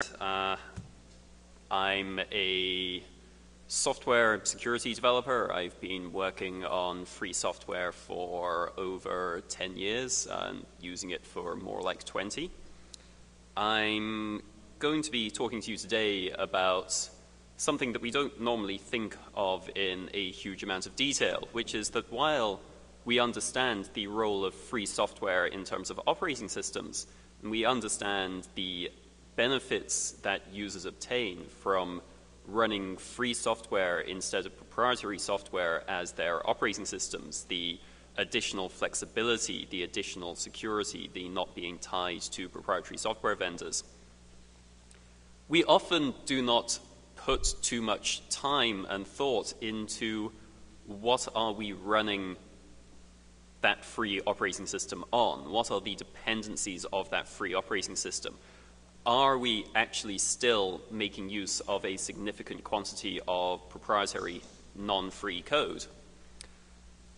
I'm a software security developer. I've been working on free software for over 10 years and using it for more like 20. I'm going to be talking to you today about something that we don't normally think of in a huge amount of detail, which is that while we understand the role of free software in terms of operating systems, and we understand the benefits that users obtain from running free software instead of proprietary software as their operating systems, the additional flexibility, the additional security, the not being tied to proprietary software vendors. We often do not put too much time and thought into what are we running that free operating system on? What are the dependencies of that free operating system? Are we actually still making use of a significant quantity of proprietary non-free code?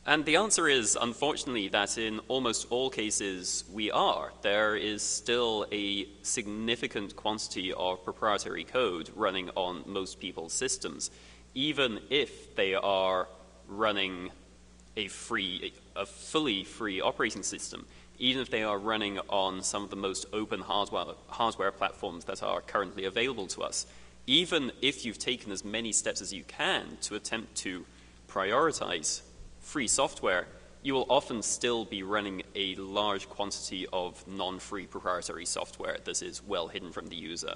And the answer is, unfortunately, that in almost all cases we are. There is still a significant quantity of proprietary code running on most people's systems, even if they are running a fully free operating system, even if they are running on some of the most open hardware platforms that are currently available to us. Even if you've taken as many steps as you can to attempt to prioritize free software, you will often still be running a large quantity of non-free proprietary software that is well hidden from the user.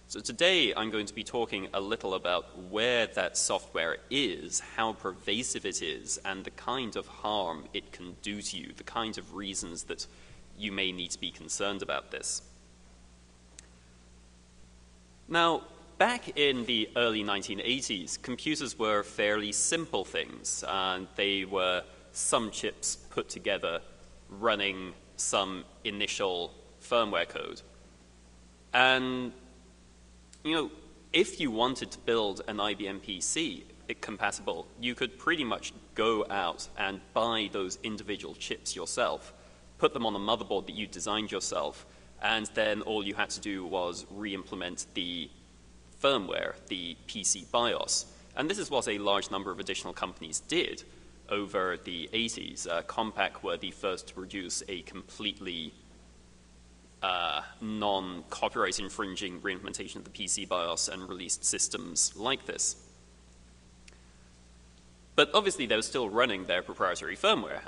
So today I'm going to be talking a little about where that software is, how pervasive it is, and the kind of harm it can do to you, the kind of reasons that you may need to be concerned about this. Now, back in the early 1980s, computers were fairly simple things. They were some chips put together running some initial firmware code. And you know, if you wanted to build an IBM PC compatible, you could pretty much go out and buy those individual chips yourself, put them on a motherboard that you designed yourself, and then all you had to do was re-implement the firmware, the PC BIOS. And this is what a large number of additional companies did over the 80s. Compaq were the first to produce a completely non-copyright infringing reimplementation of the PC BIOS and released systems like this. But obviously they were still running their proprietary firmware.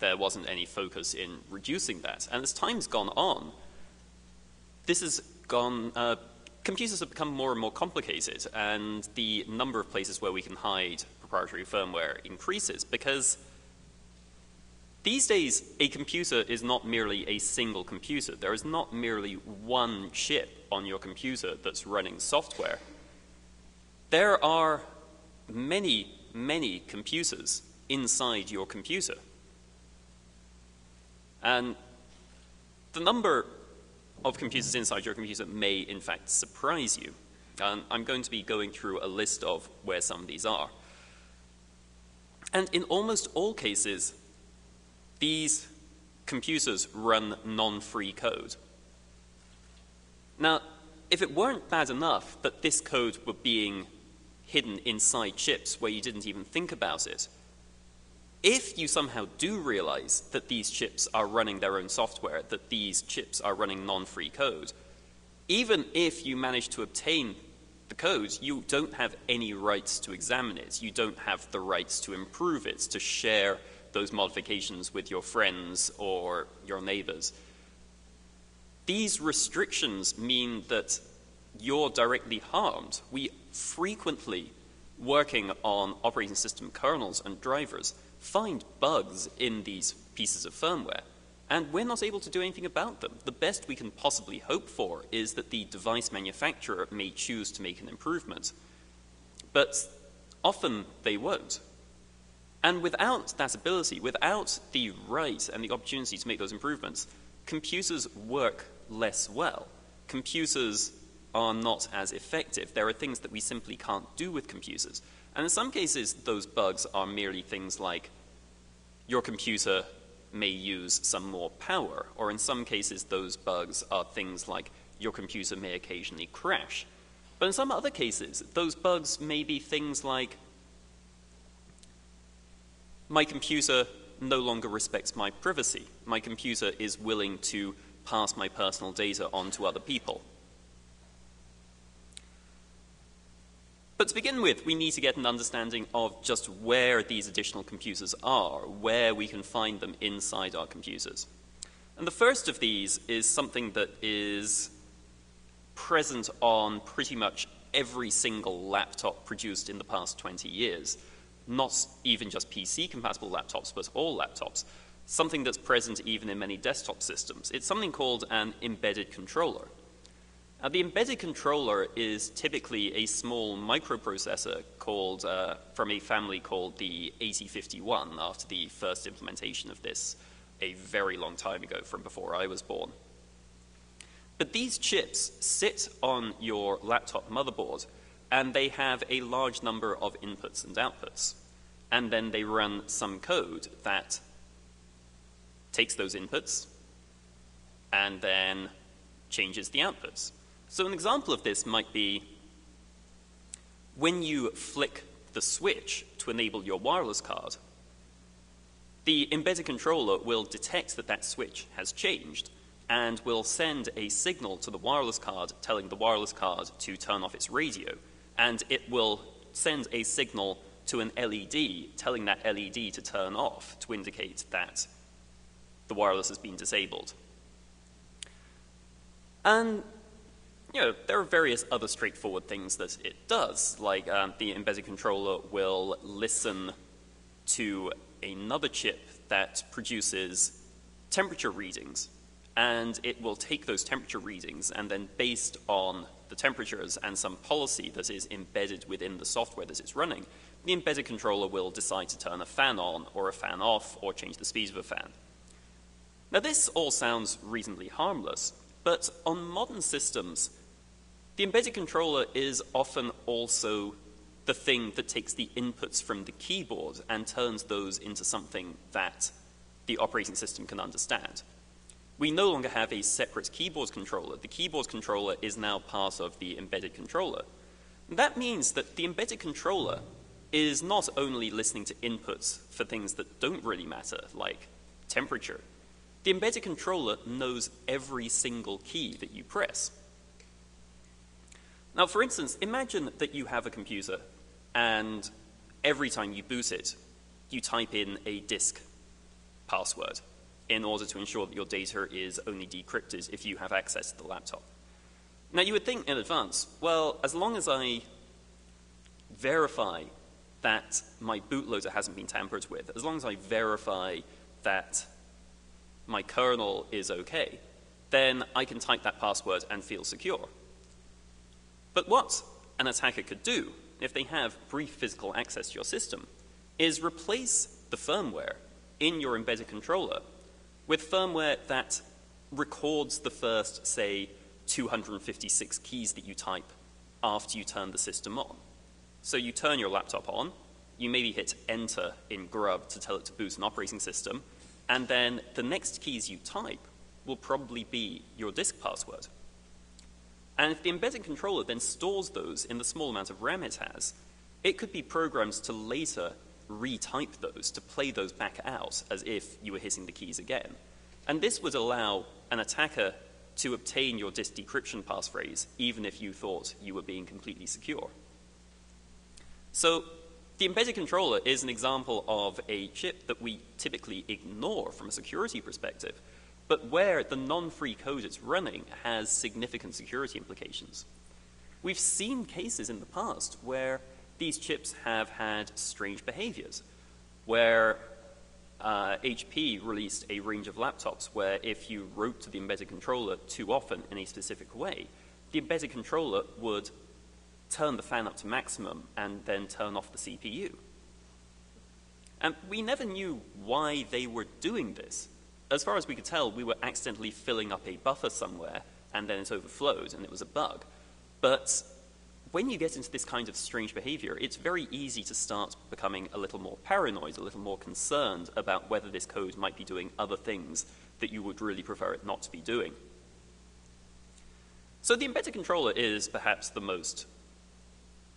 There wasn't any focus in reducing that. And as time's gone on, computers have become more and more complicated, and the number of places where we can hide proprietary firmware increases, because these days, a computer is not merely a single computer. There is not merely one chip on your computer that's running software. There are many, many computers inside your computer. And the number of computers inside your computer may, in fact, surprise you. And I'm going to be going through a list of where some of these are. And in almost all cases, these computers run non-free code. Now, if it weren't bad enough that this code were being hidden inside chips where you didn't even think about it, if you somehow do realize that these chips are running their own software, that these chips are running non-free code, even if you manage to obtain the code, you don't have any rights to examine it. You don't have the rights to improve it, to share those modifications with your friends or your neighbors. These restrictions mean that you're directly harmed. We frequently, working on operating system kernels and drivers, find bugs in these pieces of firmware, and we're not able to do anything about them. The best we can possibly hope for is that the device manufacturer may choose to make an improvement, but often they won't. And without that ability, without the right and the opportunity to make those improvements, computers work less well. Computers are not as effective. There are things that we simply can't do with computers. And in some cases, those bugs are merely things like your computer may use some more power, or in some cases, those bugs are things like your computer may occasionally crash. But in some other cases, those bugs may be things like, my computer no longer respects my privacy. My computer is willing to pass my personal data on to other people. But to begin with, we need to get an understanding of just where these additional computers are, where we can find them inside our computers. And the first of these is something that is present on pretty much every single laptop produced in the past 20 years. Not even just PC-compatible laptops, but all laptops. Something that's present even in many desktop systems. It's something called an embedded controller. Now, the embedded controller is typically a small microprocessor called, from a family called the 8051, after the first implementation of this a very long time ago, from before I was born. But these chips sit on your laptop motherboard, and they have a large number of inputs and outputs. And then they run some code that takes those inputs and then changes the outputs. So an example of this might be when you flick the switch to enable your wireless card, the embedded controller will detect that that switch has changed and will send a signal to the wireless card telling the wireless card to turn off its radio. And it will send a signal to an LED telling that LED to turn off to indicate that the wireless has been disabled. And there are various other straightforward things that it does, like the embedded controller will listen to another chip that produces temperature readings, and it will take those temperature readings and then, based on the temperatures and some policy that is embedded within the software that it's running, the embedded controller will decide to turn a fan on or a fan off or change the speed of a fan. Now, this all sounds reasonably harmless, but on modern systems, the embedded controller is often also the thing that takes the inputs from the keyboard and turns those into something that the operating system can understand. We no longer have a separate keyboard controller. The keyboard controller is now part of the embedded controller. That means that the embedded controller is not only listening to inputs for things that don't really matter, like temperature. The embedded controller knows every single key that you press. Now, for instance, imagine that you have a computer and every time you boot it, you type in a disk password in order to ensure that your data is only decrypted if you have access to the laptop. Now, you would think in advance, well, as long as I verify that my bootloader hasn't been tampered with, as long as I verify that my kernel is okay, then I can type that password and feel secure. But what an attacker could do, if they have brief physical access to your system, is replace the firmware in your embedded controller with firmware that records the first, say, 256 keys that you type after you turn the system on. So you turn your laptop on, you maybe hit enter in grub to tell it to boot an operating system, and then the next keys you type will probably be your disk password. And if the embedded controller then stores those in the small amount of RAM it has, it could be programmed to later retype those, to play those back out as if you were hitting the keys again. And this would allow an attacker to obtain your disk decryption passphrase even if you thought you were being completely secure. So the embedded controller is an example of a chip that we typically ignore from a security perspective, but where the non-free code it's running has significant security implications. We've seen cases in the past where these chips have had strange behaviors, where HP released a range of laptops where if you wrote to the embedded controller too often in a specific way, the embedded controller would turn the fan up to maximum and then turn off the CPU. And we never knew why they were doing this. As far as we could tell, we were accidentally filling up a buffer somewhere, and then it overflowed, and it was a bug. But when you get into this kind of strange behavior, it's very easy to start becoming a little more paranoid, a little more concerned about whether this code might be doing other things that you would really prefer it not to be doing. So the embedded controller is perhaps the most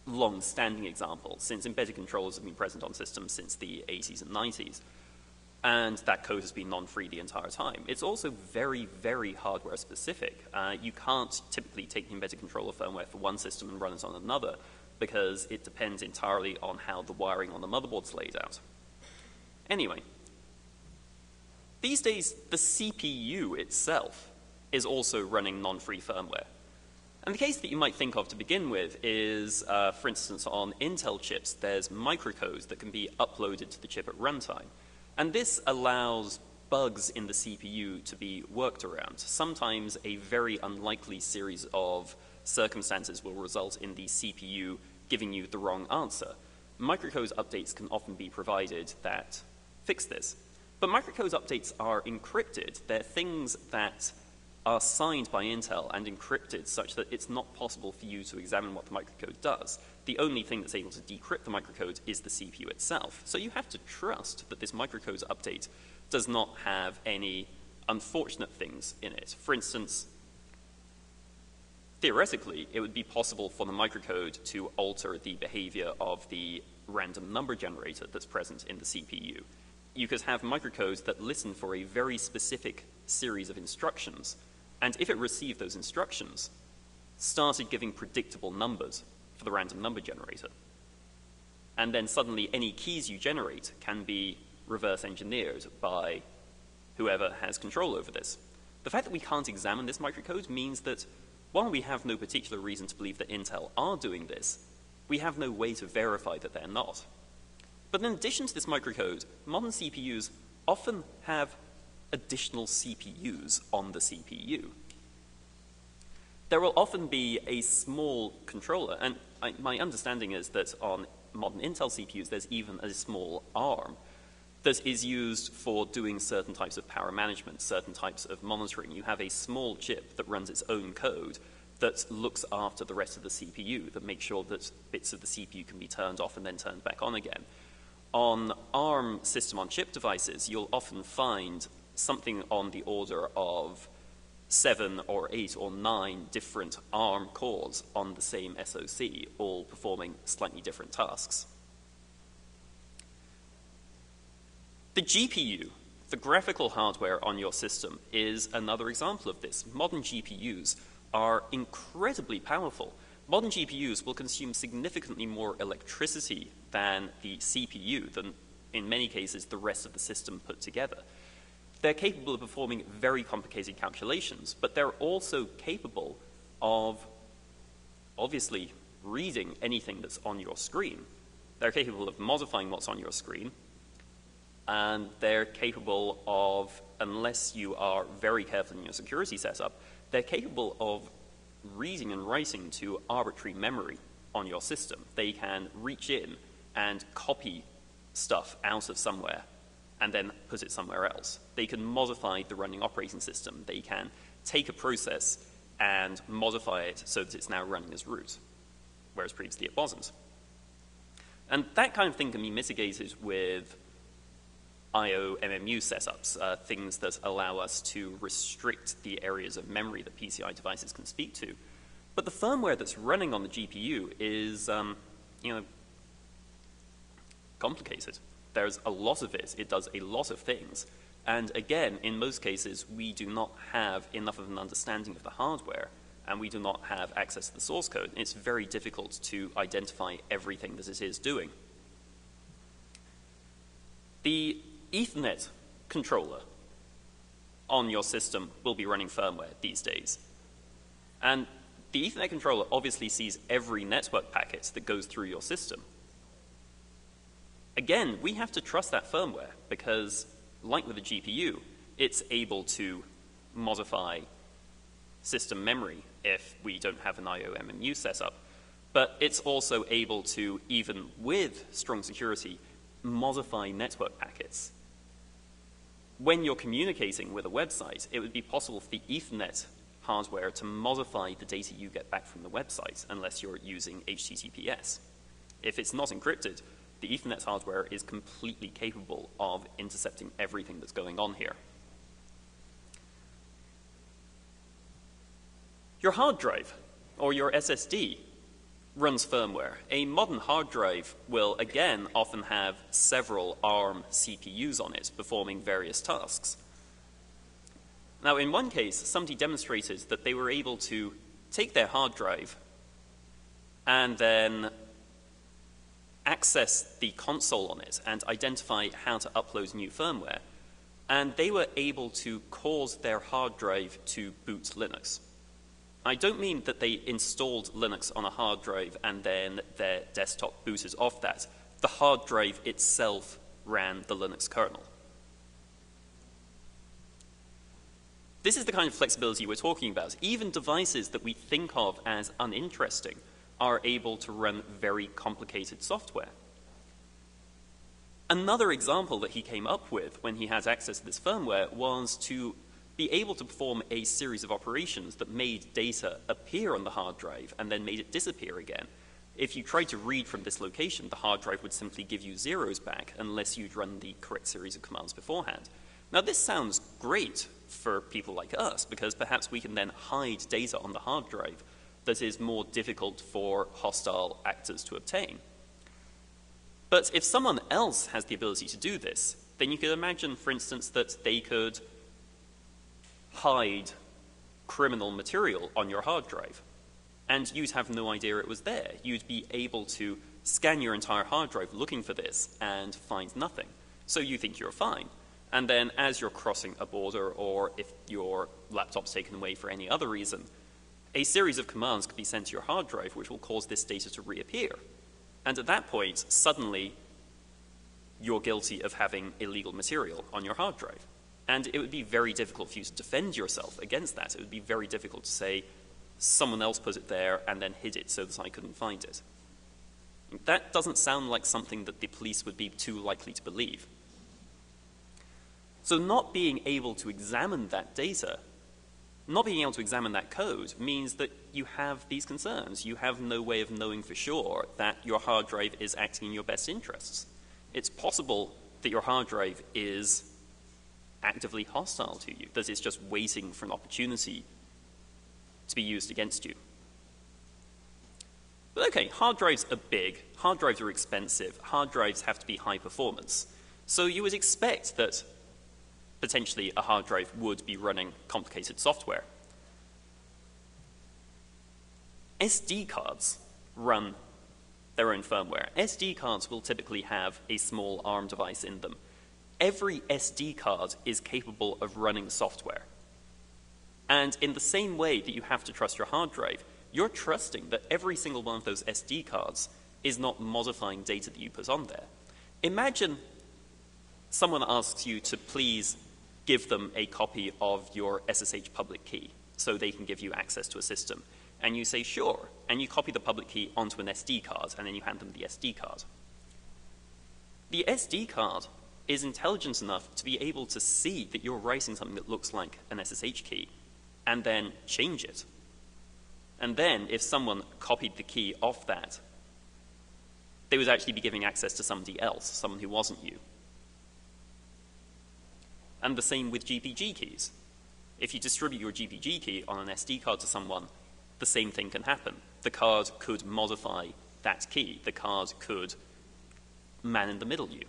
long-standing example, since embedded controllers have been present on systems since the 80s and 90s, and that code has been non-free the entire time. It's also very, very hardware-specific. You can't typically take the embedded controller firmware for one system and run it on another, because it depends entirely on how the wiring on the motherboard's laid out. Anyway, these days, the CPU itself is also running non-free firmware. And the case that you might think of to begin with is, for instance, on Intel chips, there's microcodes that can be uploaded to the chip at runtime. And this allows bugs in the CPU to be worked around. Sometimes a very unlikely series of circumstances will result in the CPU giving you the wrong answer. Microcode updates can often be provided that fix this. But microcode updates are encrypted. They're things that are signed by Intel and encrypted such that it's not possible for you to examine what the microcode does. The only thing that's able to decrypt the microcode is the CPU itself. So you have to trust that this microcode update does not have any unfortunate things in it. For instance, theoretically, it would be possible for the microcode to alter the behavior of the random number generator that's present in the CPU. You could have microcodes that listen for a very specific series of instructions, and if it received those instructions, started giving predictable numbers for the random number generator. And then suddenly any keys you generate can be reverse engineered by whoever has control over this. The fact that we can't examine this microcode means that while we have no particular reason to believe that Intel are doing this, we have no way to verify that they're not. But in addition to this microcode, modern CPUs often have additional CPUs on the CPU. There will often be a small controller, and my understanding is that on modern Intel CPUs there's even a small ARM that is used for doing certain types of power management, certain types of monitoring. You have a small chip that runs its own code that looks after the rest of the CPU, that makes sure that bits of the CPU can be turned off and then turned back on again. On ARM system-on-chip devices, you'll often find something on the order of 7 or 8 or 9 different ARM cores on the same SoC, all performing slightly different tasks. The GPU, the graphical hardware on your system, is another example of this. Modern GPUs are incredibly powerful. Modern GPUs will consume significantly more electricity than the CPU, than in many cases the rest of the system put together. They're capable of performing very complicated calculations, but they're also capable of obviously reading anything that's on your screen. They're capable of modifying what's on your screen, and they're capable of, unless you are very careful in your security setup, they're capable of reading and writing to arbitrary memory on your system. They can reach in and copy stuff out of somewhere and then put it somewhere else. They can modify the running operating system. They can take a process and modify it so that it's now running as root, whereas previously it wasn't. And that kind of thing can be mitigated with I/O MMU setups, things that allow us to restrict the areas of memory that PCI devices can speak to. But the firmware that's running on the GPU is, complicated. There's a lot of it. It does a lot of things. And again, in most cases, we do not have enough of an understanding of the hardware, and we do not have access to the source code. It's very difficult to identify everything that it is doing. The Ethernet controller on your system will be running firmware these days. And the Ethernet controller obviously sees every network packet that goes through your system. Again, we have to trust that firmware because, like with the GPU, it's able to modify system memory if we don't have an I/O MMU setup. But it's also able to, even with strong security, modify network packets. When you're communicating with a website, it would be possible for the Ethernet hardware to modify the data you get back from the website unless you're using HTTPS. If it's not encrypted, the Ethernet hardware is completely capable of intercepting everything that's going on here. Your hard drive, or your SSD, runs firmware. A modern hard drive will, again, often have several ARM CPUs on it, performing various tasks. Now, in one case, somebody demonstrated that they were able to take their hard drive and then access the console on it and identify how to upload new firmware. And they were able to cause their hard drive to boot Linux. I don't mean that they installed Linux on a hard drive and then their desktop booted off that. The hard drive itself ran the Linux kernel. This is the kind of flexibility we're talking about. Even devices that we think of as uninteresting are able to run very complicated software. Another example that he came up with when he had access to this firmware was to be able to perform a series of operations that made data appear on the hard drive and then made it disappear again. If you tried to read from this location, the hard drive would simply give you zeros back unless you'd run the correct series of commands beforehand. Now, this sounds great for people like us because perhaps we can then hide data on the hard drive that is more difficult for hostile actors to obtain. But if someone else has the ability to do this, then you could imagine, for instance, that they could hide criminal material on your hard drive, and you'd have no idea it was there. You'd be able to scan your entire hard drive looking for this and find nothing. So you think you're fine. And then as you're crossing a border, or if your laptop's taken away for any other reason, a series of commands could be sent to your hard drive which will cause this data to reappear. And at that point, suddenly, you're guilty of having illegal material on your hard drive. And it would be very difficult for you to defend yourself against that. It would be very difficult to say, someone else put it there and then hid it so that I couldn't find it. That doesn't sound like something that the police would be too likely to believe. So not being able to examine that data, not being able to examine that code, means that you have these concerns. You have no way of knowing for sure that your hard drive is acting in your best interests. It's possible that your hard drive is actively hostile to you, that it's just waiting for an opportunity to be used against you. But okay, hard drives are big, hard drives are expensive, hard drives have to be high performance. So you would expect that potentially a hard drive would be running complicated software. SD cards run their own firmware. SD cards will typically have a small ARM device in them. Every SD card is capable of running software. And in the same way that you have to trust your hard drive, you're trusting that every single one of those SD cards is not modifying data that you put on there. Imagine someone asks you to please give them a copy of your SSH public key so they can give you access to a system. And you say, sure, and you copy the public key onto an SD card, and then you hand them the SD card. The SD card is intelligent enough to be able to see that you're writing something that looks like an SSH key, and then change it. And then, if someone copied the key off that, they would actually be giving access to somebody else, someone who wasn't you. And the same with GPG keys. If you distribute your GPG key on an SD card to someone, the same thing can happen. The card could modify that key. The card could man-in-the-middle you.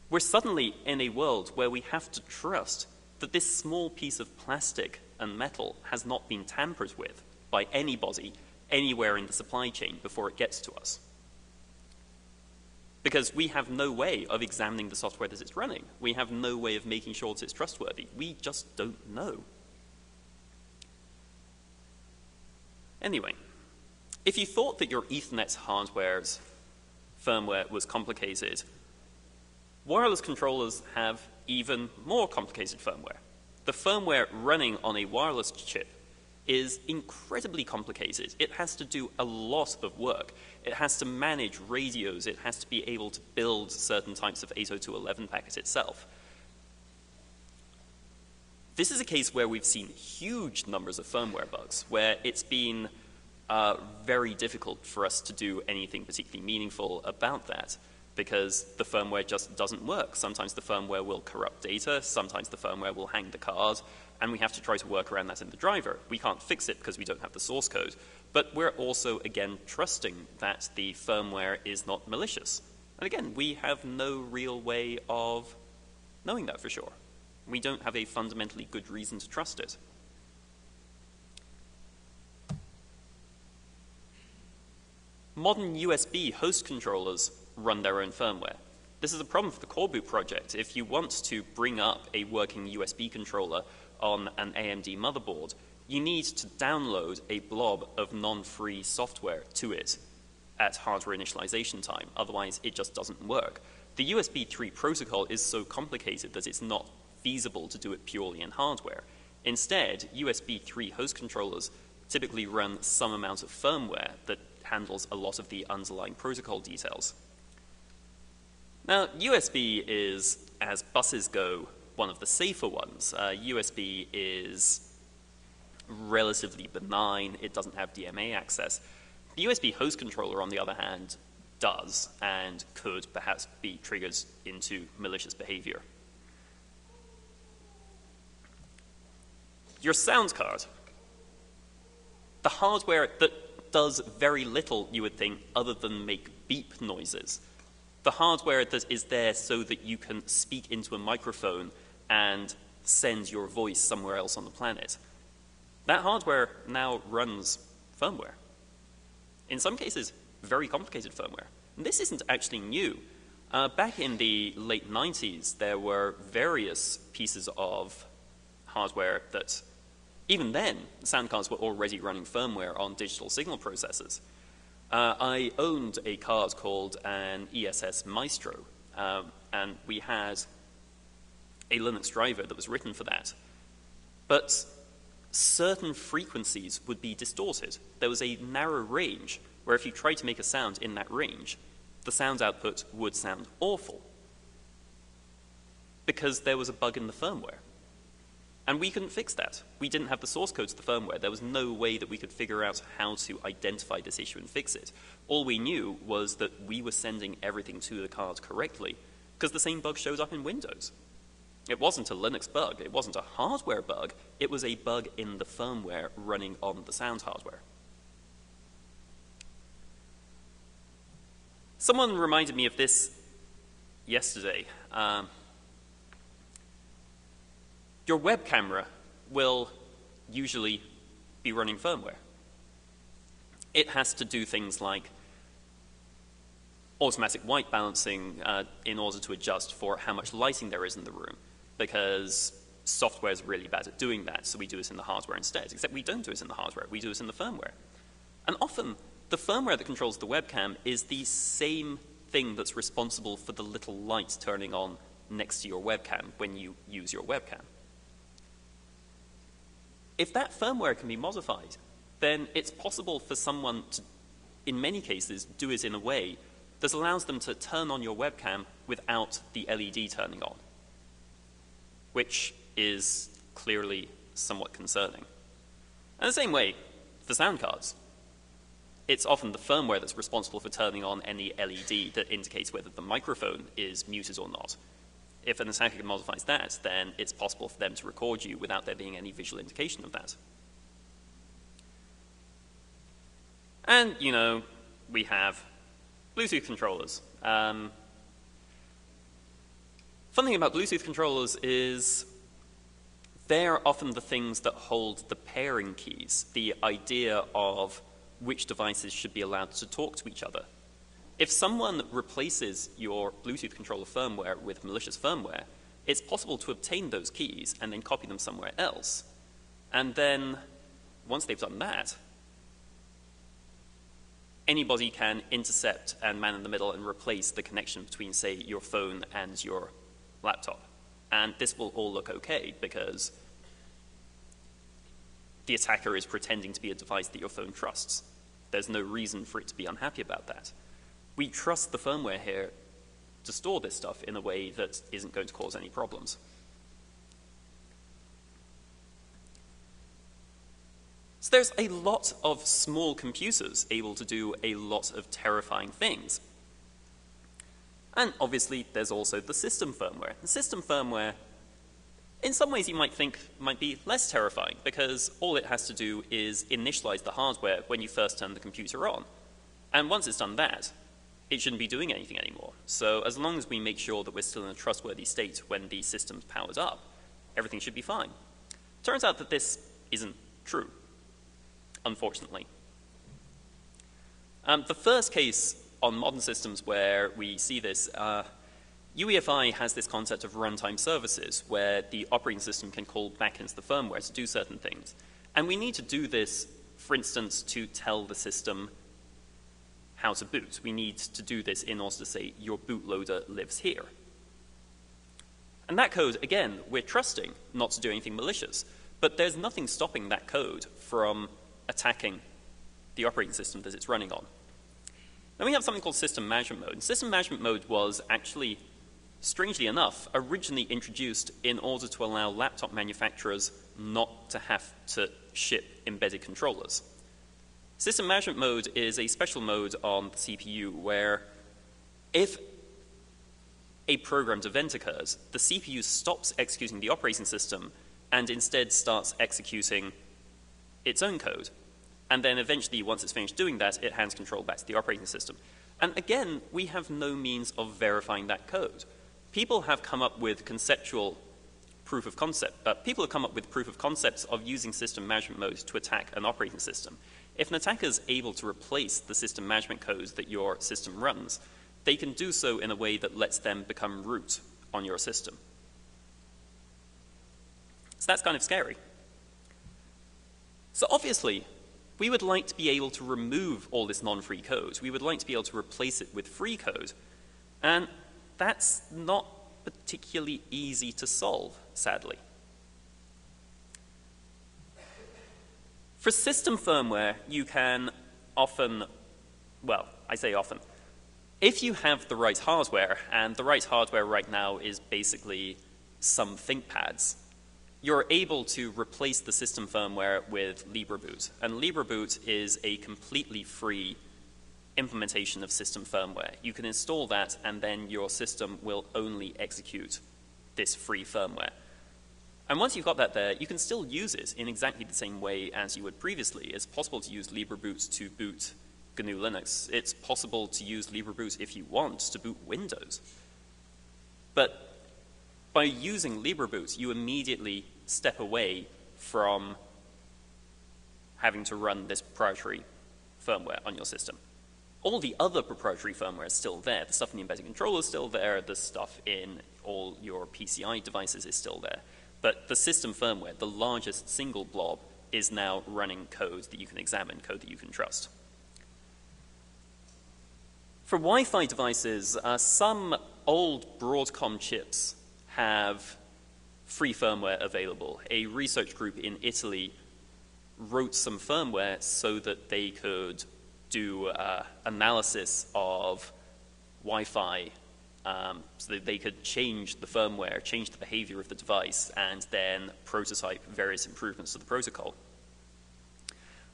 We're suddenly in a world where we have to trust that this small piece of plastic and metal has not been tampered with by anybody anywhere in the supply chain before it gets to us. Because we have no way of examining the software that it's running. We have no way of making sure that it's trustworthy. We just don't know. Anyway, if you thought that your Ethernet hardware's firmware was complicated, wireless controllers have even more complicated firmware. The firmware running on a wireless chip is incredibly complicated. It has to do a lot of work. It has to manage radios. It has to be able to build certain types of 802.11 packets itself. This is a case where we've seen huge numbers of firmware bugs, where it's been very difficult for us to do anything particularly meaningful about that, because the firmware just doesn't work. Sometimes the firmware will corrupt data, sometimes the firmware will hang the card, and we have to try to work around that in the driver. We can't fix it because we don't have the source code. But we're also, again, trusting that the firmware is not malicious. And again, we have no real way of knowing that for sure. We don't have a fundamentally good reason to trust it. Modern USB host controllers run their own firmware. This is a problem for the Core Boot project. If you want to bring up a working USB controller on an AMD motherboard, you need to download a blob of non-free software to it at hardware initialization time. Otherwise, it just doesn't work. The USB 3 protocol is so complicated that it's not feasible to do it purely in hardware. Instead, USB 3 host controllers typically run some amount of firmware that handles a lot of the underlying protocol details. Now, USB is, as buses go, one of the safer ones. USB is relatively benign. It doesn't have DMA access. The USB host controller, on the other hand, does and could perhaps be triggered into malicious behavior. Your sound card. The hardware that does very little, you would think, other than make beep noises. The hardware that is there so that you can speak into a microphone and send your voice somewhere else on the planet. That hardware now runs firmware. In some cases, very complicated firmware. And this isn't actually new. Back in the late 90s, there were various pieces of hardware that, even then, sound cards were already running firmware on digital signal processors. I owned a card called an ESS Maestro, and we had a Linux driver that was written for that. But certain frequencies would be distorted. There was a narrow range where if you tried to make a sound in that range, the sound output would sound awful because there was a bug in the firmware. And we couldn't fix that. We didn't have the source code to the firmware. There was no way that we could figure out how to identify this issue and fix it. All we knew was that we were sending everything to the card correctly because the same bug shows up in Windows. It wasn't a Linux bug. It wasn't a hardware bug. It was a bug in the firmware running on the sound hardware. Someone reminded me of this yesterday. Your web camera will usually be running firmware. It has to do things like automatic white balancing in order to adjust for how much lighting there is in the room, because software is really bad at doing that, so we do it in the hardware instead. Except we don't do it in the hardware, we do it in the firmware. And often, the firmware that controls the webcam is the same thing that's responsible for the little light turning on next to your webcam when you use your webcam. If that firmware can be modified, then it's possible for someone to, in many cases, do it in a way that allows them to turn on your webcam without the LED turning on, which is clearly somewhat concerning. And the same way for sound cards. It's often the firmware that's responsible for turning on any LED that indicates whether the microphone is muted or not. If an attacker modifies that, then it's possible for them to record you without there being any visual indication of that. And, you know, we have Bluetooth controllers. Fun thing about Bluetooth controllers is they're often the things that hold the pairing keys, the idea of which devices should be allowed to talk to each other. If someone replaces your Bluetooth controller firmware with malicious firmware, it's possible to obtain those keys and then copy them somewhere else. And then, once they've done that, anybody can intercept and man in the middle and replace the connection between, say, your phone and your laptop. And this will all look okay because the attacker is pretending to be a device that your phone trusts. There's no reason for it to be unhappy about that. We trust the firmware here to store this stuff in a way that isn't going to cause any problems. So there's a lot of small computers able to do a lot of terrifying things. And obviously, there's also the system firmware. The system firmware in some ways you might think might be less terrifying, because all it has to do is initialize the hardware when you first turn the computer on. And once it's done that, it shouldn't be doing anything anymore. So as long as we make sure that we're still in a trustworthy state when the system's powered up, everything should be fine. Turns out that this isn't true, unfortunately. The first case on modern systems where we see this, UEFI has this concept of runtime services where the operating system can call back into the firmware to do certain things. And we need to do this, for instance, to tell the system how to boot. We need to do this in order to say your bootloader lives here. And that code, again, we're trusting not to do anything malicious, but there's nothing stopping that code from attacking the operating system that it's running on. Then we have something called system management mode. And system management mode was actually, strangely enough, originally introduced in order to allow laptop manufacturers not to have to ship embedded controllers. System management mode is a special mode on the CPU where if a programmed event occurs, the CPU stops executing the operating system and instead starts executing its own code. And then eventually, once it's finished doing that, it hands control back to the operating system. And again, we have no means of verifying that code. People have come up with conceptual proof of concept. People have come up with proof of concepts of using system management mode to attack an operating system. If an attacker is able to replace the system management code that your system runs, they can do so in a way that lets them become root on your system. So that's kind of scary. So obviously, we would like to be able to remove all this non-free code. We would like to be able to replace it with free code. And that's not particularly easy to solve, sadly. For system firmware, you can often, well, I say often, if you have the right hardware, and the right hardware right now is basically some ThinkPads, you're able to replace the system firmware with LibreBoot. And LibreBoot is a completely free implementation of system firmware. You can install that, and then your system will only execute this free firmware. And once you've got that there, you can still use it in exactly the same way as you would previously. It's possible to use LibreBoot to boot GNU Linux. It's possible to use LibreBoot, if you want, to boot Windows. But by using LibreBoot, you immediately step away from having to run this proprietary firmware on your system. All the other proprietary firmware is still there. The stuff in the embedded controller is still there. The stuff in all your PCI devices is still there. But the system firmware, the largest single blob, is now running code that you can examine, code that you can trust. For Wi-Fi devices, some old Broadcom chips have free firmware available. A research group in Italy wrote some firmware so that they could do analysis of Wi-Fi, so that they could change the firmware, change the behavior of the device, and then prototype various improvements to the protocol.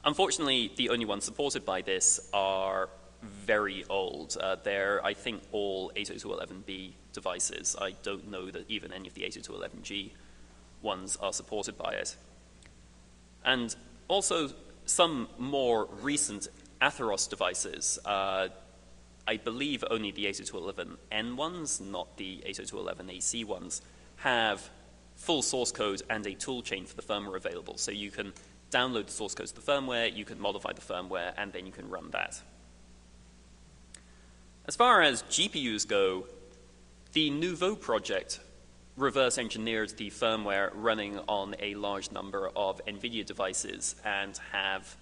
Unfortunately, the only ones supported by this are very old. They're, I think, all 802.11b devices. I don't know that even any of the 802.11g ones are supported by it. And also, some more recent Atheros devices, I believe only the 802.11n ones, not the 802.11ac ones, have full source code and a toolchain for the firmware available. So you can download the source code to the firmware, you can modify the firmware, and then you can run that. As far as GPUs go, the Nouveau project reverse engineered the firmware running on a large number of NVIDIA devices and have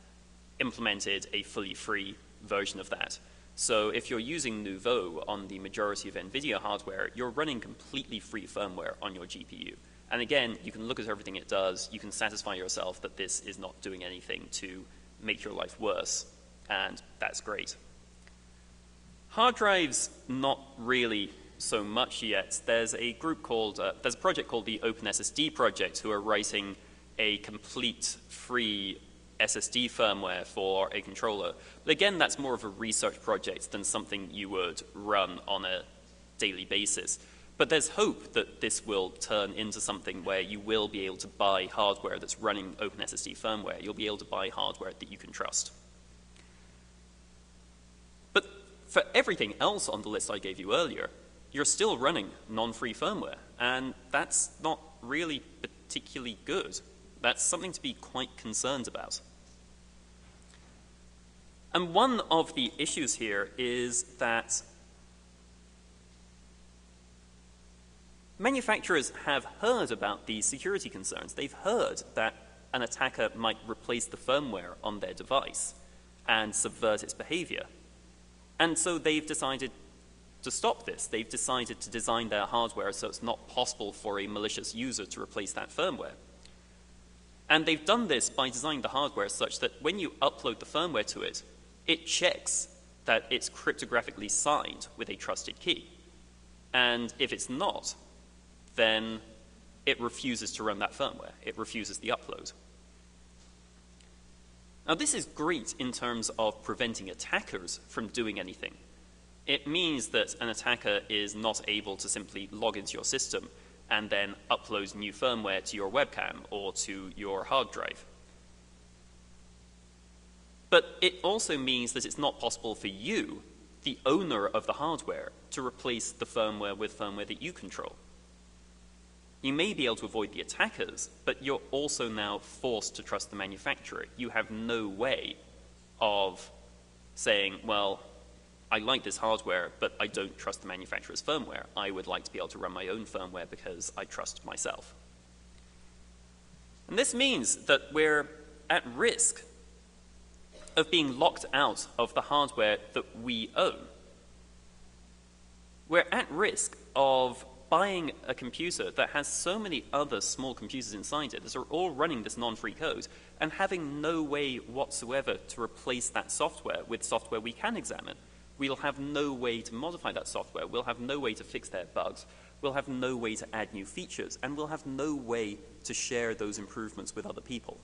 implemented a fully free version of that. So if you're using Nouveau on the majority of NVIDIA hardware, you're running completely free firmware on your GPU. And again, you can look at everything it does, you can satisfy yourself that this is not doing anything to make your life worse, and that's great. Hard drives, not really so much yet. There's a group called, there's a project called the OpenSSD project who are writing a complete free SSD firmware for a controller. But again, that's more of a research project than something you would run on a daily basis. But there's hope that this will turn into something where you will be able to buy hardware that's running OpenSSD firmware. You'll be able to buy hardware that you can trust. But for everything else on the list I gave you earlier, you're still running non-free firmware, and that's not really particularly good. That's something to be quite concerned about. And one of the issues here is that manufacturers have heard about these security concerns. They've heard that an attacker might replace the firmware on their device and subvert its behavior. And so they've decided to stop this. They've decided to design their hardware so it's not possible for a malicious user to replace that firmware. And they've done this by designing the hardware such that when you upload the firmware to it, it checks that it's cryptographically signed with a trusted key. And if it's not, then it refuses to run that firmware. It refuses the upload. Now, this is great in terms of preventing attackers from doing anything. It means that an attacker is not able to simply log into your system and then upload new firmware to your webcam or to your hard drive. But it also means that it's not possible for you, the owner of the hardware, to replace the firmware with firmware that you control. You may be able to avoid the attackers, but you're also now forced to trust the manufacturer. You have no way of saying, well, I like this hardware, but I don't trust the manufacturer's firmware. I would like to be able to run my own firmware because I trust myself. And this means that we're at risk of being locked out of the hardware that we own. We're at risk of buying a computer that has so many other small computers inside it that are all running this non-free code and having no way whatsoever to replace that software with software we can examine. We'll have no way to modify that software. We'll have no way to fix their bugs. We'll have no way to add new features. And we'll have no way to share those improvements with other people.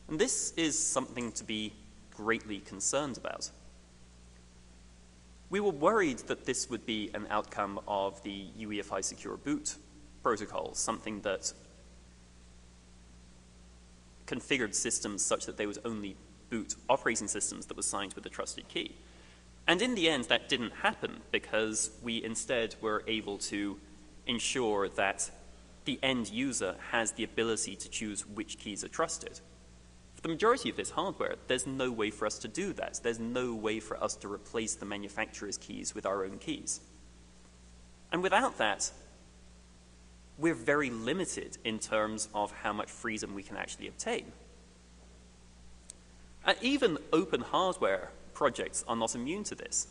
And this is something to be greatly concerned about. We were worried that this would be an outcome of the UEFI Secure Boot protocol, something that configured systems such that they would only boot operating systems that were signed with a trusted key. And in the end, that didn't happen because we instead were able to ensure that the end user has the ability to choose which keys are trusted. For the majority of this hardware, there's no way for us to do that. There's no way for us to replace the manufacturer's keys with our own keys. And without that, we're very limited in terms of how much freedom we can actually obtain. And even open hardware projects are not immune to this.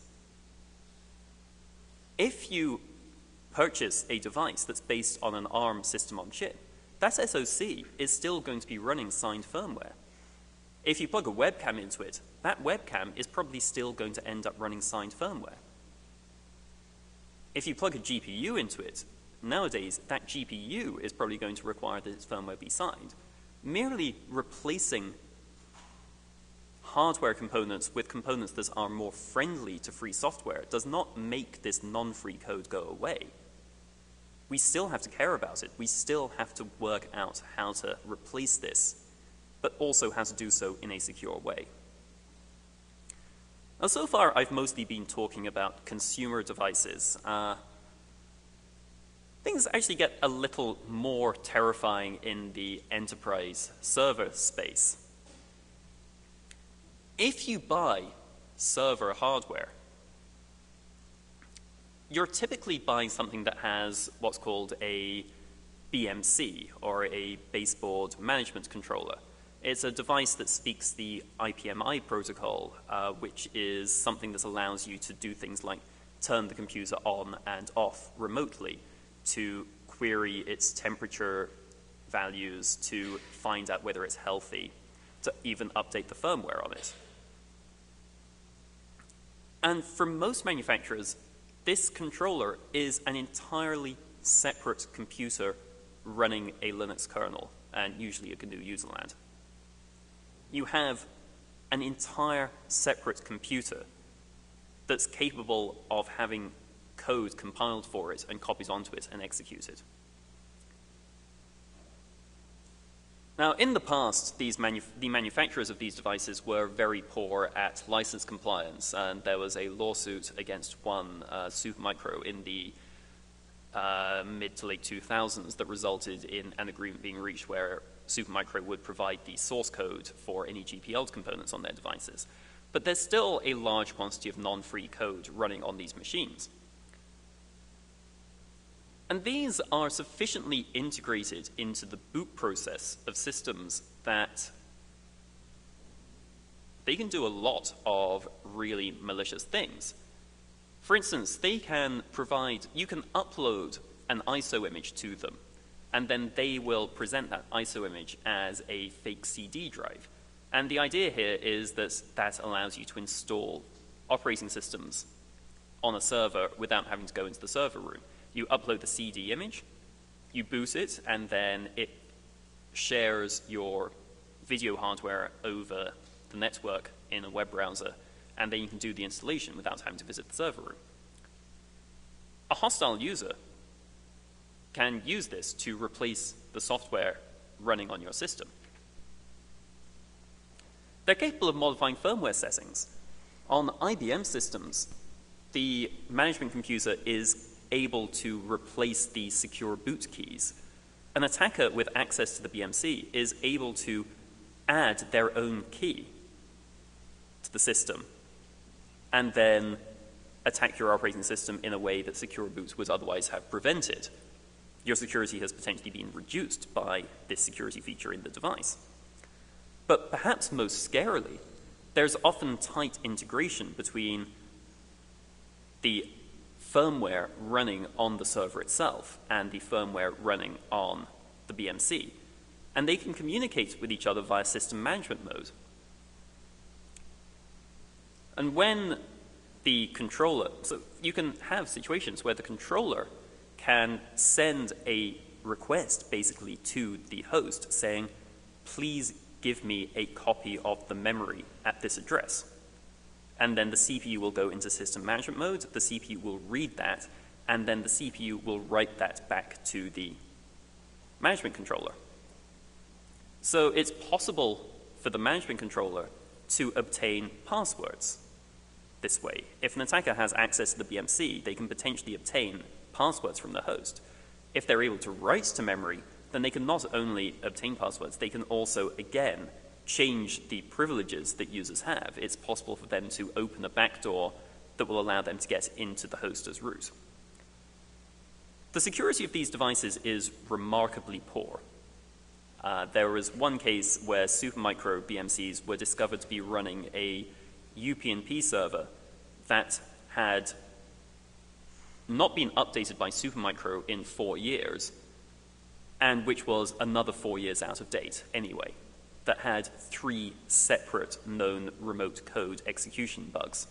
If you purchase a device that's based on an ARM system on chip, that SoC is still going to be running signed firmware. If you plug a webcam into it, that webcam is probably still going to end up running signed firmware. If you plug a GPU into it, nowadays that GPU is probably going to require that its firmware be signed. Merely replacing hardware components with components that are more friendly to free software does not make this non-free code go away. We still have to care about it. We still have to work out how to replace this, but also how to do so in a secure way. Now, so far, I've mostly been talking about consumer devices. Things actually get a little more terrifying in the enterprise server space. If you buy server hardware, you're typically buying something that has what's called a BMC, or a baseboard management controller. It's a device that speaks the IPMI protocol, which is something that allows you to do things like turn the computer on and off remotely, to query its temperature values, to find out whether it's healthy, to even update the firmware on it. And for most manufacturers, this controller is an entirely separate computer running a Linux kernel, and usually a GNU userland. You have an entire separate computer that's capable of having code compiled for it and copies onto it and executes it. Now, in the past, the manufacturers of these devices were very poor at license compliance, and there was a lawsuit against one Supermicro in the mid to late 2000s that resulted in an agreement being reached where Supermicro would provide the source code for any GPL components on their devices. But there's still a large quantity of non-free code running on these machines. And these are sufficiently integrated into the boot process of systems that they can do a lot of really malicious things. For instance, they can provide, you can upload an ISO image to them, and then they will present that ISO image as a fake CD drive. And the idea here is that that allows you to install operating systems on a server without having to go into the server room. You upload the CD image, you boot it, and then it shares your video hardware over the network in a web browser, and then you can do the installation without having to visit the server room. A hostile user can use this to replace the software running on your system. They're capable of modifying firmware settings. On IBM systems, the management computer is able to replace the secure boot keys. An attacker with access to the BMC is able to add their own key to the system and then attack your operating system in a way that secure boot would otherwise have prevented. Your security has potentially been reduced by this security feature in the device. But perhaps most scarily, there's often tight integration between the firmware running on the server itself and the firmware running on the BMC. And they can communicate with each other via system management mode. And when the controller, so you can have situations where the controller can send a request basically to the host saying, please give me a copy of the memory at this address. And then the CPU will go into system management mode, the CPU will read that, and then the CPU will write that back to the management controller. So it's possible for the management controller to obtain passwords this way. If an attacker has access to the BMC, they can potentially obtain passwords from the host. If they're able to write to memory, then they can not only obtain passwords, they can also, again, change the privileges that users have. It's possible for them to open a backdoor that will allow them to get into the host as root. The security of these devices is remarkably poor. There was one case where Supermicro BMCs were discovered to be running a UPnP server that had not been updated by Supermicro in 4 years, and which was another 4 years out of date anyway, that had 3 separate known remote code execution bugs.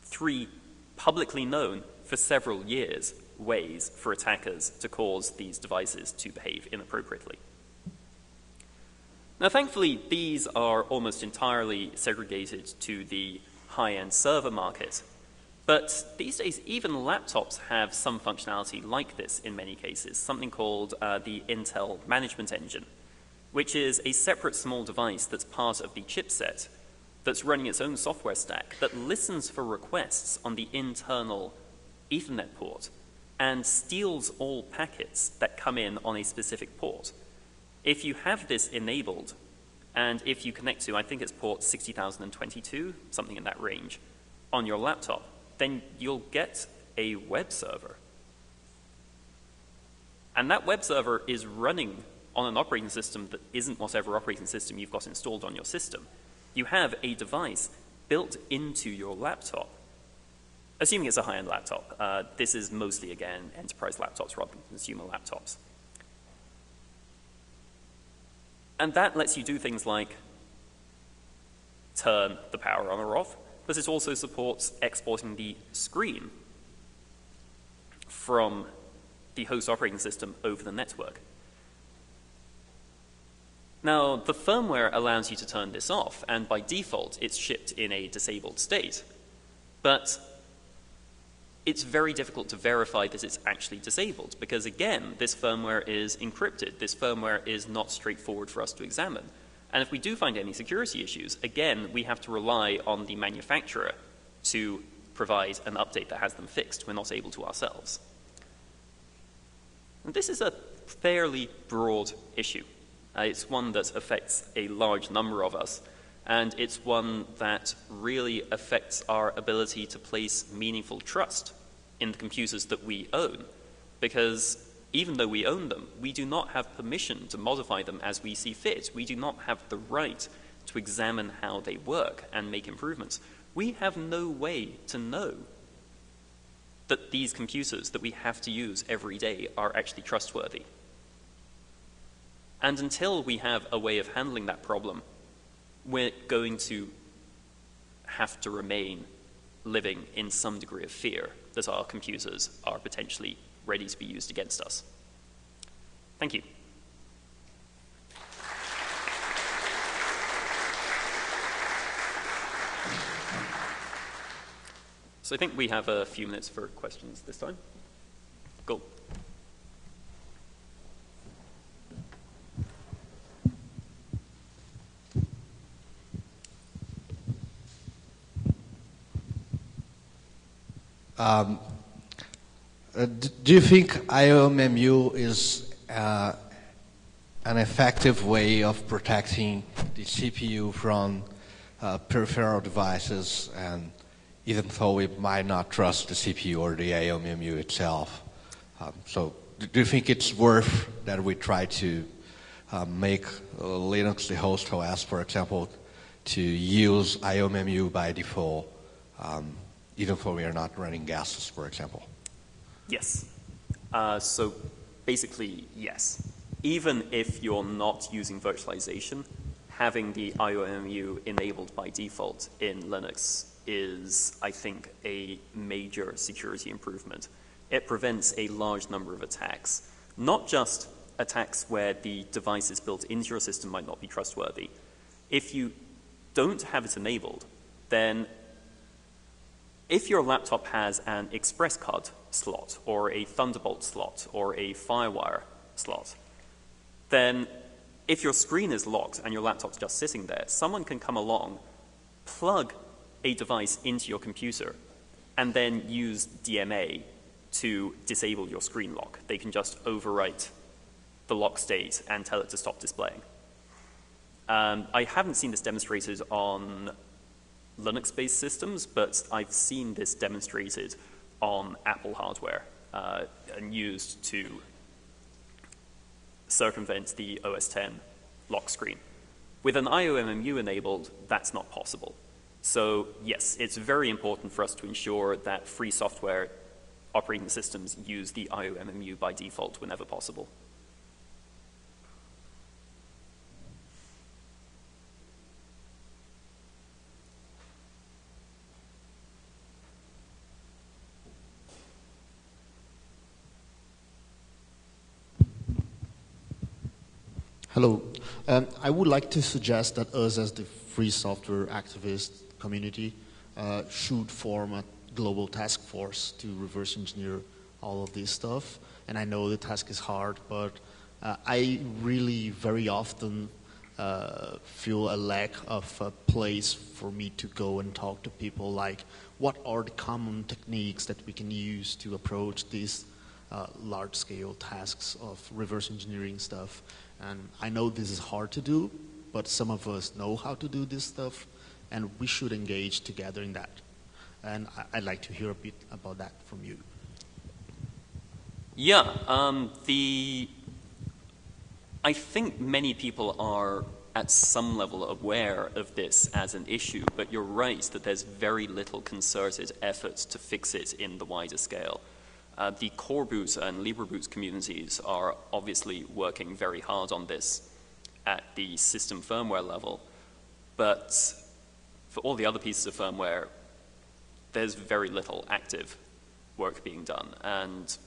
3 publicly known for several years ways for attackers to cause these devices to behave inappropriately. Now, thankfully, these are almost entirely segregated to the high-end server market. But these days, even laptops have some functionality like this in many cases, something called the Intel Management Engine, which is a separate small device that's part of the chipset that's running its own software stack that listens for requests on the internal Ethernet port and steals all packets that come in on a specific port. If you have this enabled, and if you connect to, I think it's port 60,022, something in that range, on your laptop, then you'll get a web server. And that web server is running on an operating system that isn't whatever operating system you've got installed on your system. You have a device built into your laptop, assuming it's a high-end laptop. This is mostly, again, enterprise laptops rather than consumer laptops. And that lets you do things like turn the power on or off, but it also supports exporting the screen from the host operating system over the network. Now, the firmware allows you to turn this off, and by default, it's shipped in a disabled state. But it's very difficult to verify that it's actually disabled because, again, this firmware is encrypted. This firmware is not straightforward for us to examine. And if we do find any security issues, again, we have to rely on the manufacturer to provide an update that has them fixed. We're not able to ourselves. And this is a fairly broad issue. It's one that affects a large number of us, and it's one that really affects our ability to place meaningful trust in the computers that we own, because even though we own them, we do not have permission to modify them as we see fit. We do not have the right to examine how they work and make improvements. We have no way to know that these computers that we have to use every day are actually trustworthy. And until we have a way of handling that problem, we're going to have to remain living in some degree of fear that our computers are potentially ready to be used against us. Thank you. So I think we have a few minutes for questions this time. Go. Do you think IOMMU is an effective way of protecting the CPU from peripheral devices, and even though we might not trust the CPU or the IOMMU itself? So do you think it's worth that we try to make Linux the host OS, for example, to use IOMMU by default, even though we are not running gases, for example? Yes. So basically, yes. Even if you're not using virtualization, having the IOMMU enabled by default in Linux is, I think, a major security improvement. It prevents a large number of attacks, not just attacks where the devices built into your system might not be trustworthy. If you don't have it enabled, then if your laptop has an express card slot or a Thunderbolt slot or a FireWire slot, then if your screen is locked and your laptop's just sitting there, someone can come along, plug a device into your computer, and then use DMA to disable your screen lock. They can just overwrite the lock state and tell it to stop displaying. I haven't seen this demonstrated on Linux-based systems, but I've seen this demonstrated on Apple hardware and used to circumvent the OS X lock screen. With an IOMMU enabled, that's not possible. So yes, it's very important for us to ensure that free software operating systems use the IOMMU by default whenever possible. Hello. I would like to suggest that us as the free software activist community should form a global task force to reverse engineer all of this stuff. And I know the task is hard, but I really very often feel a lack of a place for me to go and talk to people, like what are the common techniques that we can use to approach these large-scale tasks of reverse engineering stuff. And I know this is hard to do, but some of us know how to do this stuff, and we should engage together in that. And I'd like to hear a bit about that from you. Yeah, I think many people are at some level aware of this as an issue, but you're right that there's very little concerted effort to fix it in the wider scale. The core boot and LibreBoot communities are obviously working very hard on this at the system firmware level, but for all the other pieces of firmware, there's very little active work being done. And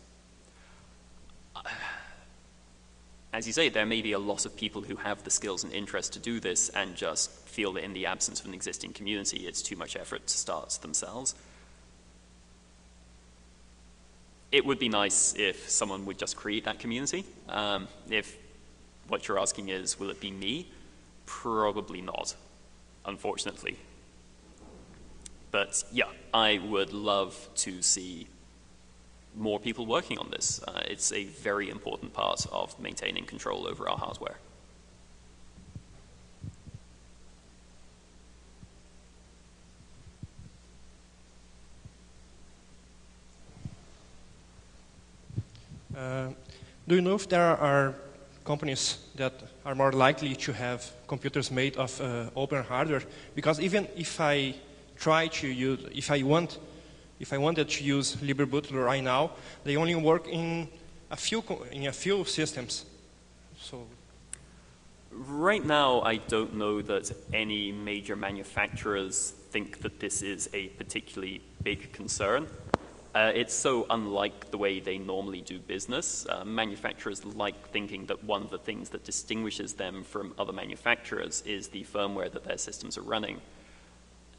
as you say, there may be a lot of people who have the skills and interest to do this and just feel that in the absence of an existing community, it's too much effort to start themselves. it would be nice if someone would just create that community. If what you're asking is, will it be me? Probably not, unfortunately. But yeah, I would love to see more people working on this. It's a very important part of maintaining control over our hardware. Do you know if there are companies that are more likely to have computers made of open hardware? Because even if I try to use, if I wanted to use LibreBootloader right now, they only work in a few systems. So right now, I don't know that any major manufacturers think that this is a particularly big concern. It's so unlike the way they normally do business. Manufacturers like thinking that one of the things that distinguishes them from other manufacturers is the firmware that their systems are running.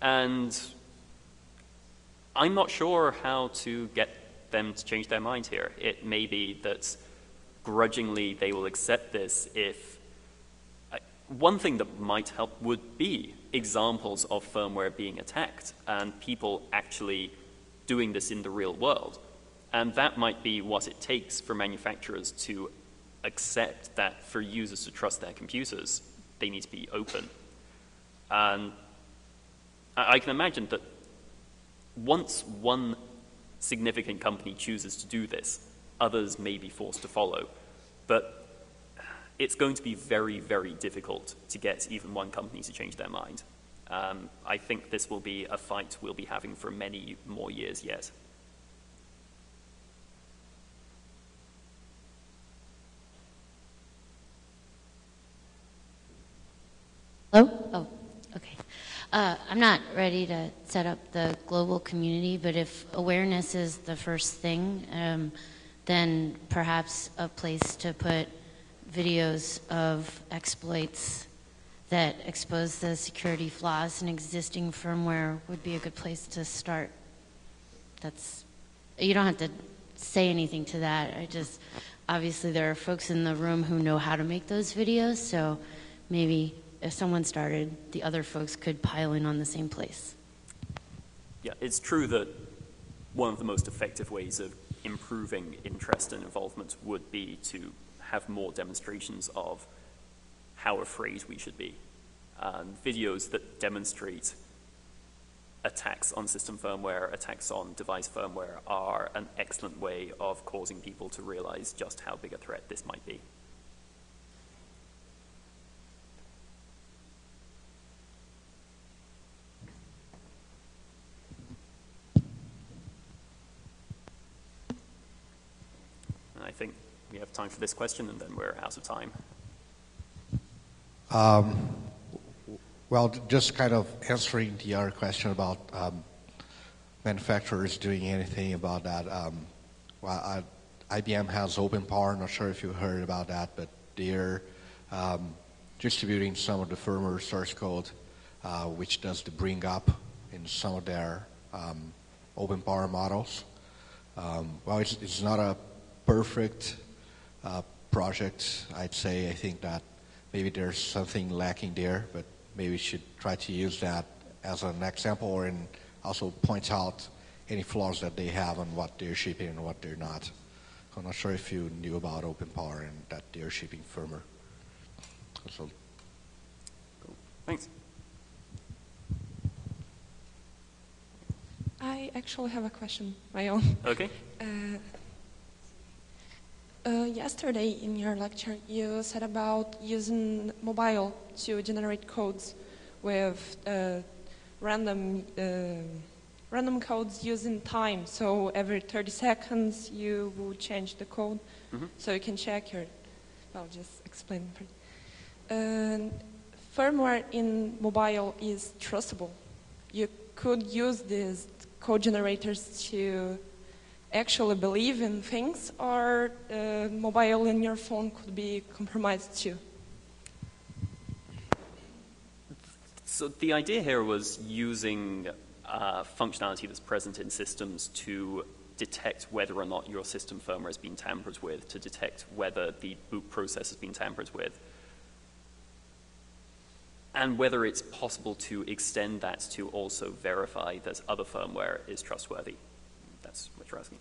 And I'm not sure how to get them to change their mind here. It may be that grudgingly they will accept this if... One thing that might help would be examples of firmware being attacked and people actually doing this in the real world. And that might be what it takes for manufacturers to accept that for users to trust their computers, they need to be open. And I can imagine that once one significant company chooses to do this, others may be forced to follow. But it's going to be very, very difficult to get even one company to change their mind. I think this will be a fight we'll be having for many more years yet. Hello? Oh, okay. I'm not ready to set up the global community, but if awareness is the first thing, then perhaps a place to put videos of exploits that expose the security flaws in existing firmware would be a good place to start. You don't have to say anything to that. Obviously there are folks in the room who know how to make those videos, so maybe if someone started, the other folks could pile in on the same place. Yeah, it's true that one of the most effective ways of improving interest and involvement would be to have more demonstrations of how afraid we should be. Videos that demonstrate attacks on system firmware, attacks on device firmware are an excellent way of causing people to realize just how big a threat this might be. And I think we have time for this question, and then we're out of time. Well, just kind of answering the other question about manufacturers doing anything about that. IBM has OpenPower. Not sure if you heard about that, but they're distributing some of the firmware source code, which does the bring up in some of their OpenPower models. Well, it's not a perfect project, I'd say. I think that maybe there's something lacking there, but maybe we should try to use that as an example and also point out any flaws that they have on what they're shipping and what they're not. I'm not sure if you knew about OpenPower and that they're shipping firmware. So, cool. Thanks. I actually have a question, my own. Okay. Yesterday in your lecture, you said about using mobile to generate codes with random codes using time. So every 30 seconds you would change the code, so you can check your. I'll just explain. Firmware in mobile is trustable. You could use these code generators to actually believe in things, or mobile in your phone could be compromised too. So the idea here was using functionality that's present in systems to detect whether or not your system firmware has been tampered with, to detect whether the boot process has been tampered with, and whether it's possible to extend that to also verify that other firmware is trustworthy. That's what you're asking.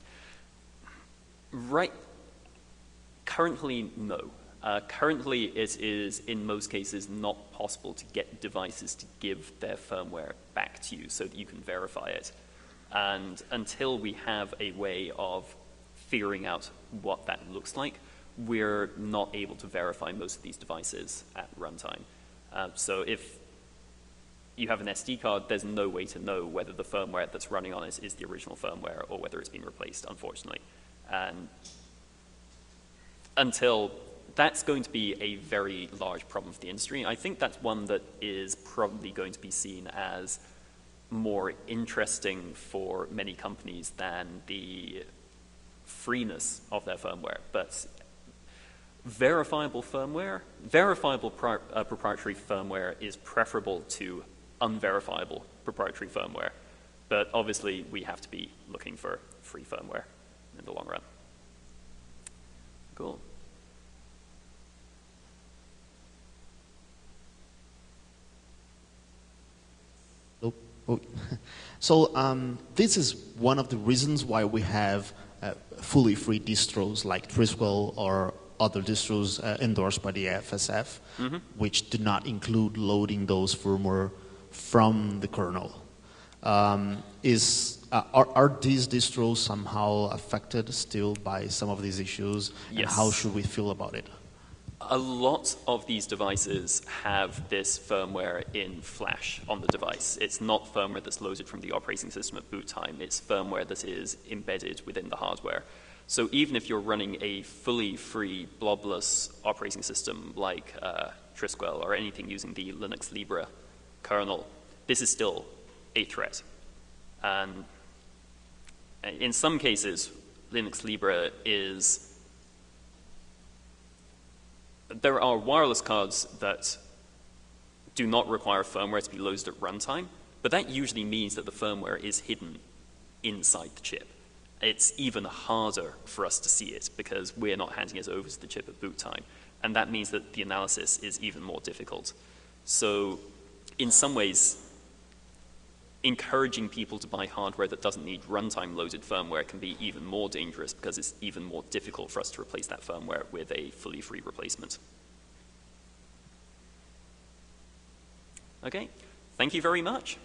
Right. Currently, no. Currently, it is, in most cases, not possible to get devices to give their firmware back to you so that you can verify it. And until we have a way of figuring out what that looks like, we're not able to verify most of these devices at runtime. So if you have an SD card, there's no way to know whether the firmware that's running on it is the original firmware or whether it's been replaced, unfortunately. And until that's going to be a very large problem for the industry. I think that's one that is probably going to be seen as more interesting for many companies than the freeness of their firmware. But verifiable firmware, proprietary firmware is preferable to unverifiable proprietary firmware. But obviously, we have to be looking for free firmware in the long run. Cool. So this is one of the reasons why we have fully free distros like Fisl or other distros endorsed by the FSF, which do not include loading those firmware from the kernel. Are these distros somehow affected still by some of these issues? Yes. And how should we feel about it? A lot of these devices have this firmware in flash on the device. It's not firmware that's loaded from the operating system at boot time. It's firmware that is embedded within the hardware. So even if you're running a fully free blobless operating system like Fisl or anything using the Linux Libre kernel, this is still a threat. And in some cases, Linux Libre is... There are wireless cards that do not require firmware to be loaded at runtime, but that usually means that the firmware is hidden inside the chip. It's even harder for us to see it because we're not handing it over to the chip at boot time, and that means that the analysis is even more difficult. So in some ways, encouraging people to buy hardware that doesn't need runtime loaded firmware can be even more dangerous because it's even more difficult for us to replace that firmware with a fully free replacement. Okay, thank you very much.